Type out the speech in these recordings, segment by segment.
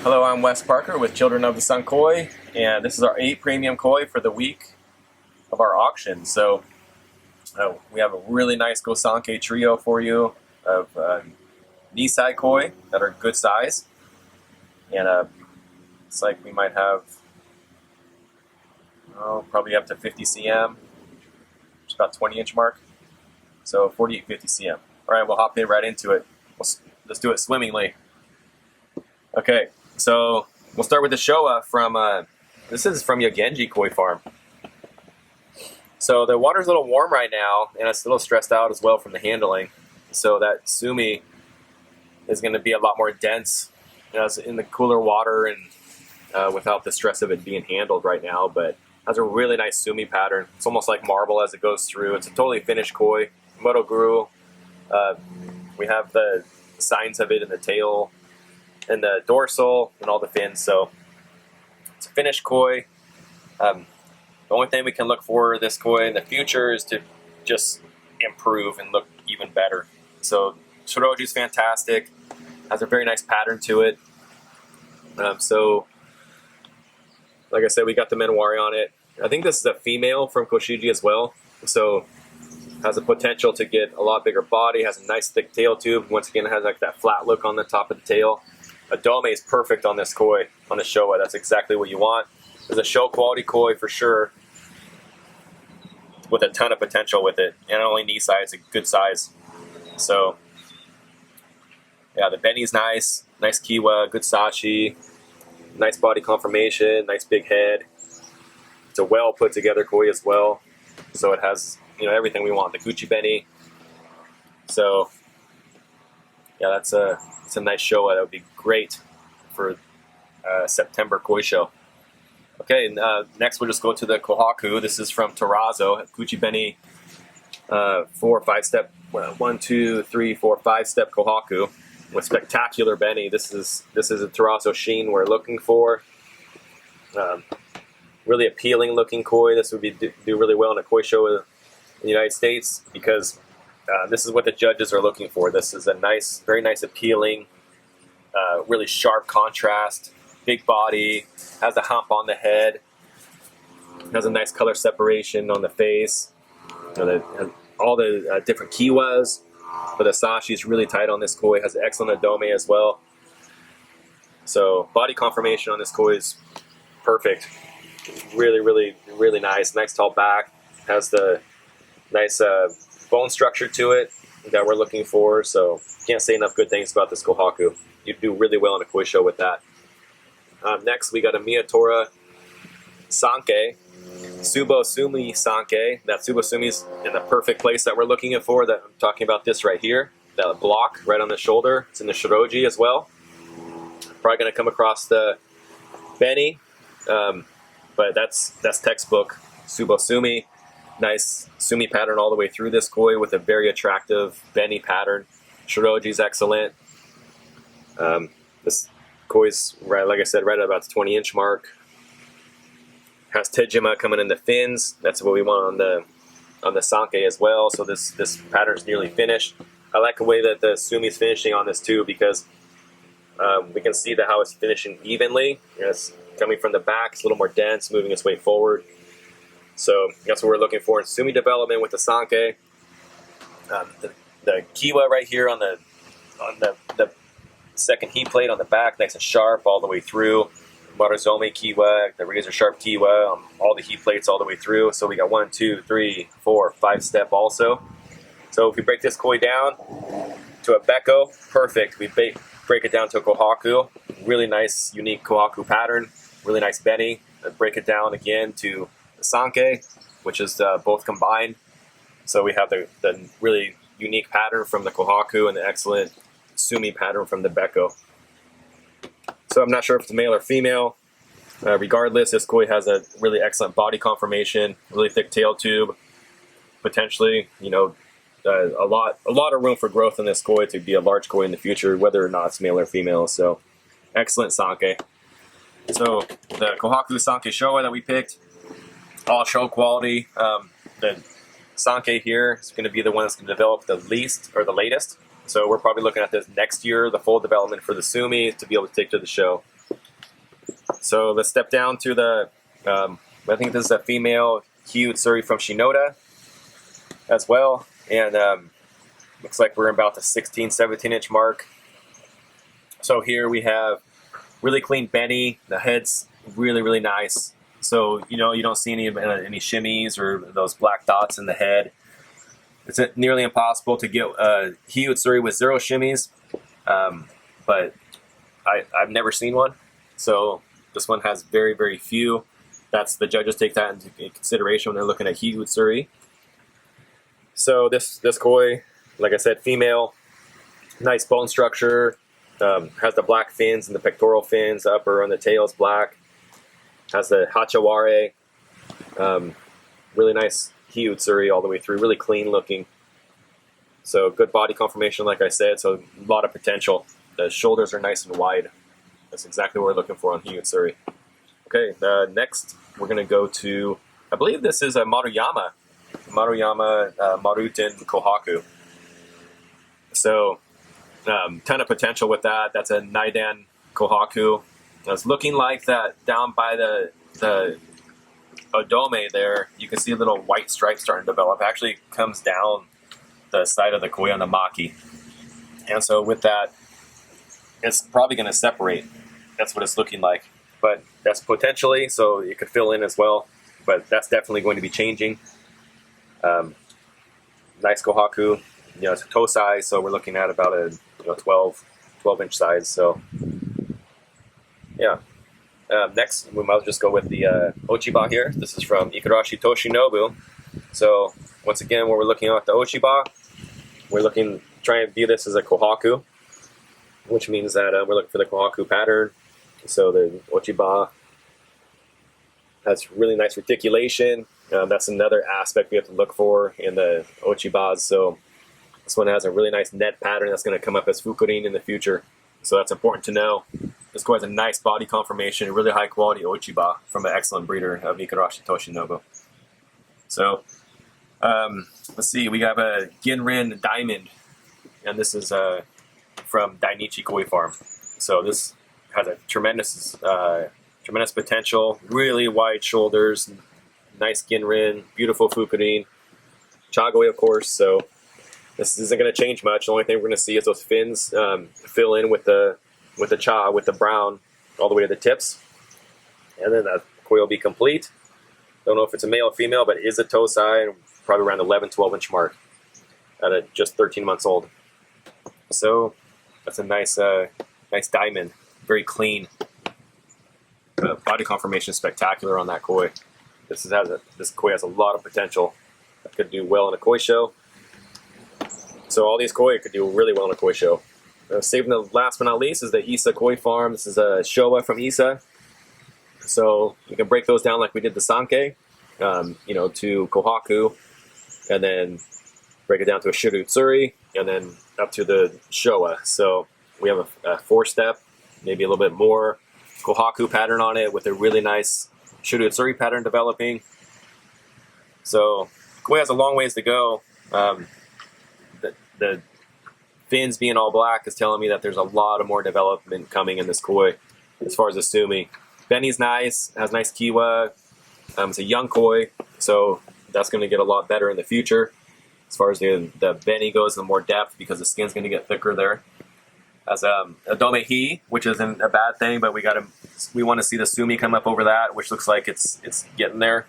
Hello, I'm Wes Parker with Children of the Sun Koi, and this is our 8 premium koi for the week of our auction. So we have a really nice Cotskoi trio for you of knee-side koi that are good size, and it's like we might have probably up to 50 cm, which is about 20-inch mark, so 48, 50 cm. All right, we'll hop in right into it. Let's do it swimmingly. Okay. So we'll start with the Showa from, this is from Yagenji Koi Farm. So the water's a little warm right now, and it's a little stressed out as well from the handling. So that sumi is going to be a lot more dense, it's in the cooler water and without the stress of it being handled right now. But it has a really nice sumi pattern. It's almost like marble as it goes through. It's a totally finished koi. Moto Guru. We have the signs of it in the tail and the dorsal and all the fins. So it's a finished koi. The only thing we can look for this koi in the future is to just improve and look even better. So Shiroji is fantastic, has a very nice pattern to it. So like I said, we got the Menwari on it. I think this is a female from Koshiji as well, so has the potential to get a lot bigger body, has a nice thick tail tube. Once again, it has like that flat look on the top of the tail. A dome is perfect on this koi, on the Showa. That's exactly what you want. It's a show quality koi for sure, with a ton of potential with it. And not only knee size, a good size. So, yeah, the Benny's nice. Nice kiwa, good sashi. Nice body conformation, nice big head. It's a well put together koi as well. So it has, everything we want. The Gucci Benny. So, yeah, it's a nice Showa. That would be great for September koi show. Okay, next we'll just go to the Kohaku. This is from Terrazzo, Gucci Benny 4 or 5 step, 1, 2, 3, 4, 5 step Kohaku with spectacular Benny. This is a Terrazzo sheen we're looking for. Really appealing looking koi. This would do really well in a koi show in the United States because this is what the judges are looking for. This is a nice, very nice, appealing, really sharp contrast, big body, has a hump on the head, has a nice color separation on the face. All the different kiwas, but the sashi is really tight on this koi. Has an excellent adome as well. So body conformation on this koi is perfect. Really, really, really nice. Nice tall back. Has the nice bone structure to it that we're looking for, so can't say enough good things about this Kohaku. You do really well in a koi show with that. Next, we got a Miyatora Sanke, Tsubo Sumi Sanke. That Tsubo Sumi's in the perfect place that we're looking for. That I'm talking about this right here, that block right on the shoulder. It's in the Shiroji as well. Probably going to come across the Benny, but that's textbook Tsubo Sumi. Nice sumi pattern all the way through this koi with a very attractive Benny pattern. Shiroji's excellent. This koi's, right, like I said, right at about the 20-inch mark. Has Tejima coming in the fins. That's what we want on the Sanke as well. So this pattern's nearly finished. I like the way that the sumi's finishing on this too, because we can see how it's finishing evenly. It's coming from the back. It's a little more dense, moving its way forward. So that's what we're looking for in sumi development with the Sanke. The kiwa right here on the second heat plate on the back, nice and sharp all the way through. Maruzomi kiwa, the razor sharp kiwa, all the heat plates all the way through. So we got 1, 2, 3, 4, 5 step also. So if we break this koi down to a Beko, perfect. We break it down to a Kohaku, really nice, unique Kohaku pattern, really nice Benny. Break it down again to the Sanke, which is both combined. So we have the really unique pattern from the Kohaku and the excellent sumi pattern from the Beko. So I'm not sure if it's male or female. Regardless, this koi has a really excellent body conformation, really thick tail tube. Potentially, a lot of room for growth in this koi to be a large koi in the future, whether or not it's male or female. So excellent Sanke. So the Kohaku Sanke Showa that we picked, all show quality. The Sanke here is going to be the one that's going to develop the least or the latest. So we're probably looking at this next year, the full development for the sumi to be able to take to the show. So let's step down to the, I think this is a female Hyu Tsuri from Shinoda as well. And looks like we're about the 16, 17 inch mark. So here we have really clean Benny. The head's really, really nice. So, you know, you don't see any shimmies or those black dots in the head. It's nearly impossible to get Hyu Tsuri with 0 shimmies, but I've never seen one. So this one has very, very few. The judges take that into consideration when they're looking at Hyu Tsuri. So this koi, like I said, female, nice bone structure, has the black fins and the pectoral fins, the upper and the tail is black, has the hachaware, really nice Hyu Tsuri all the way through, really clean looking. So good body conformation, like I said, so a lot of potential. The shoulders are nice and wide. That's exactly what we're looking for on Hyu Tsuri. Okay, next we're going to go to, I believe this is a Maruyama Maruten Kohaku. So, ton of potential with that. That's a Naidan Kohaku. It's looking like that down by the Odome there. You can see a little white stripe starting to develop. It actually comes down the side of the koi on the maki. And so with that, it's probably going to separate. That's what it's looking like. But that's potentially, so it could fill in as well. But that's definitely going to be changing. Nice Kohaku. You know, it's a toe size, so we're looking at about a 12 inch size. So yeah. Next, we might just go with the Ochiba here. This is from Igarashi Toshinobu. So once again, when we're looking at the Ochiba, we're trying to view this as a Kohaku, which means that we're looking for the Kohaku pattern. So the Ochiba has really nice reticulation. That's another aspect we have to look for in the Ochibas. So this one has a really nice net pattern that's going to come up as fukurin in the future. So that's important to know. This koi has a nice body conformation, a really high quality Ochiba from an excellent breeder of Igarashi Toshinobu. So let's see, we have a Ginrin Diamond, and this is from Dainichi Koi Farm. So this has a tremendous potential, really wide shoulders, nice Ginrin, beautiful fukurin, Chagoi of course. So this isn't going to change much. The only thing we're going to see is those fins fill in with the cha, with the brown, all the way to the tips. And then the koi will be complete. Don't know if it's a male or female, but it is a toe side, probably around 11, 12 inch mark at just 13 months old. So that's a nice diamond, very clean. Body conformation is spectacular on that koi. This koi has a lot of potential. It could do well in a koi show. So all these koi could do really well in a koi show. Saving the last but not least is the Issa Koi Farm. This is a Showa from Issa. So you can break those down like we did the Sankei, to Kohaku, and then break it down to a Shuru Tsuri, and then up to the Showa. So we have a 4-step, maybe a little bit more Kohaku pattern on it with a really nice Shuru Tsuri pattern developing. So koi has a long ways to go. The fins being all black is telling me that there's a lot of more development coming in this koi as far as the sumi. Benny's nice, has nice kiwa. It's a young koi, so that's going to get a lot better in the future as far as the Benny goes, the more depth, because the skin's going to get thicker there. As Adome Hi, which isn't a bad thing, but we want to see the sumi come up over that, which looks like it's getting there.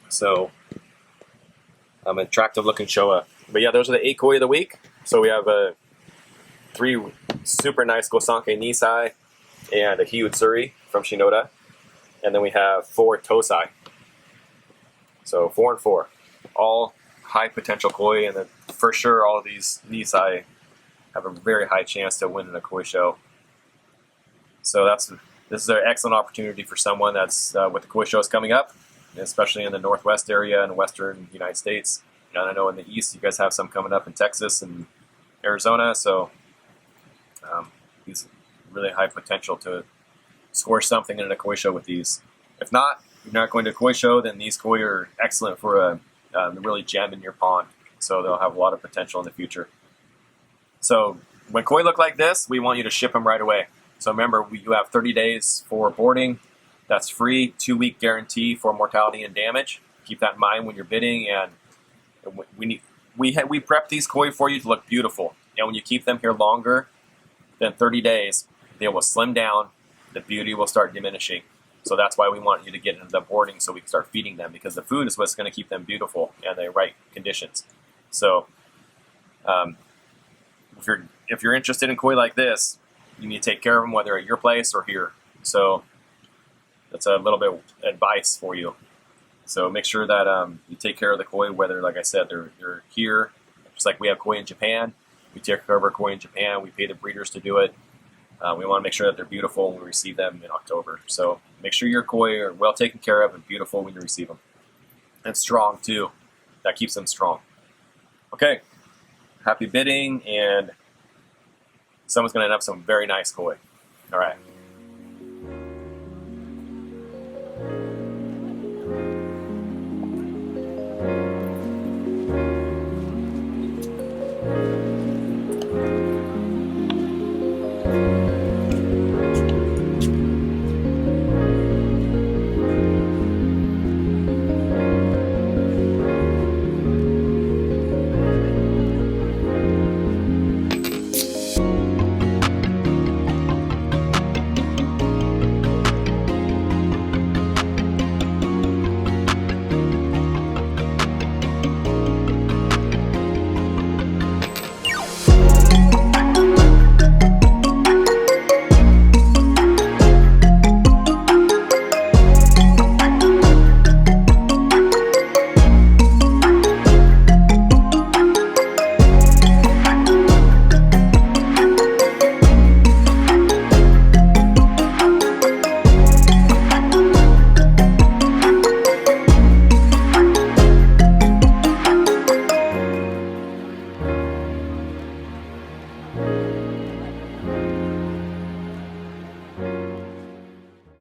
So attractive looking Showa. But yeah, those are the 8 koi of the week. So we have 3 super nice Gosanke Nisai and a Hyu Tsuri from Shinoda. And then we have 4 Tosai. So 4 and 4. All high potential koi, and then for sure all of these Nisai have a very high chance to win in a koi show. So this is an excellent opportunity for someone that's with the koi shows coming up, especially in the Northwest area and Western United States. And I know in the East you guys have some coming up in Texas and Arizona, so these really high potential to score something in a koi show with these. If not, you're not going to a koi show, then these koi are excellent for a really gem in your pond. So they'll have a lot of potential in the future. So when koi look like this, we want you to ship them right away. So remember, you have 30 days for boarding. That's free. 2-week guarantee for mortality and damage. Keep that in mind when you're bidding. And we prep these koi for you to look beautiful. And when you keep them here longer than 30 days, they will slim down. The beauty will start diminishing. So that's why we want you to get into the boarding so we can start feeding them, because the food is what's going to keep them beautiful and the right conditions. So if you're interested in koi like this, you need to take care of them whether at your place or here. So that's a little bit of advice for you. So make sure that you take care of the koi, whether, like I said, they're here. Just like we have koi in Japan. We take care of our koi in Japan. We pay the breeders to do it. We want to make sure that they're beautiful when we receive them in October. So make sure your koi are well taken care of and beautiful when you receive them. And strong too. That keeps them strong. Okay. Happy bidding, and someone's going to end up some very nice koi. All right.